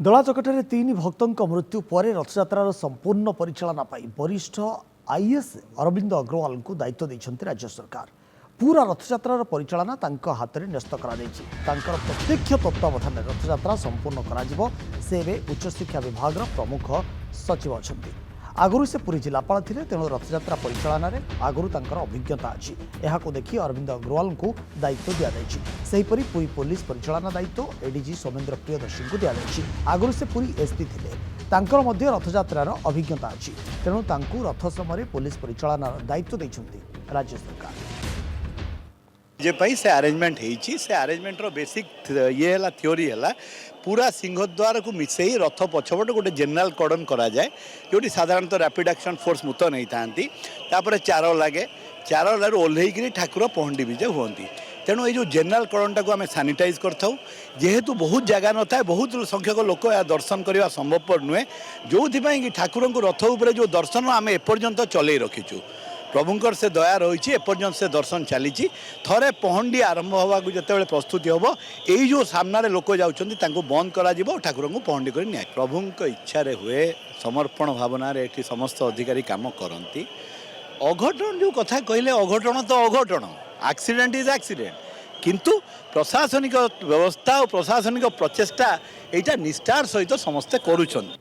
ଦଳାଚକଟାରେ 3 ଭକ୍ତଙ୍କ ମୃତ୍ୟୁ ପରେ ରଥଯାତ୍ରାର ସମ୍ପୂର୍ଣ୍ଣ ପରିଚାଳନା ପାଇଁ ବରିଷ୍ଠ ଆଇଏଏସ୍ ଅରବିନ୍ଦ ଅଗ୍ରୱାଲଙ୍କୁ ଦାୟିତ୍ୱ ଦେଇଛନ୍ତି ରାଜ୍ୟ ସରକାର। पूरा रथयात्रार परिचालना तांको हातरे न्यस्त कराଯାଇଛି। तांकर प्रत्यक्ष तत्वावधान रथयात्रा संपूर्ण कराजिबो। से उच्चशिक्षा विभाग प्रमुख सचिव अछंती। आगुरु से पुरी जिलापाल थिले, तेणु रथयात्रा परिचालना रे आगुरु तांकर अभिज्ञता अछि। एहाको देखि अरविंद अग्रवाल को दायित्व दिया जायछि। सेहिपरि पुरी पुलिस परिचालना दायित्व एडीजी सोमेन्द्र प्रियदर्शी को दिया जायछि। आगुरु से पुरी एसपी थिले, तांकर मध्य रथयात्रार अभिज्ञता अछि। तेणु तांकु रथ समय पुलिस परिचालनार दायित्व दैछन्ति राज्य सरकार। जे से अरेंजमेंट से अरेंजमेंट रो बेसिक ये है थ्योरी है पूरा सिंहद्वार को मिसई रथ पछपट गोटे जनरल कर्डन करा जाए जोटी साधारणतः रैपिड एक्शन फोर्स मुतन होती चार लगे चार लगे ओह्लैक ठाकुर पहंडी विजे हुंती। तेणु ये जनरल कर्डनटा को आम सानिटाइज करथाउ जेहेतु बहुत जगह न था बहुत संख्यक लोक दर्शन करने संभवपर नुहे जो कि ठाकुर को रथ उपर जो दर्शन आम एपर्यंत चलई रखीचु। प्रभुंकर से दया रही एपर्यंत से दर्शन चली थरे पहंडी आरंभ होगा जो प्रस्तुति हम यही जो सामने लोक जाऊँच बंद कर ठाकुर को पहंडी कर नि प्रभु इच्छा हुए समर्पण भावना ये समस्त अधिकारी काम करती। अघटन जो कथा कहले अघटन तो अघटन एक्सीडेंट इज एक्सीडेंट किंतु प्रशासनिक व्यवस्था और प्रशासनिक प्रचेष्टा यहाँ निष्ठार सहित समस्ते करुछन।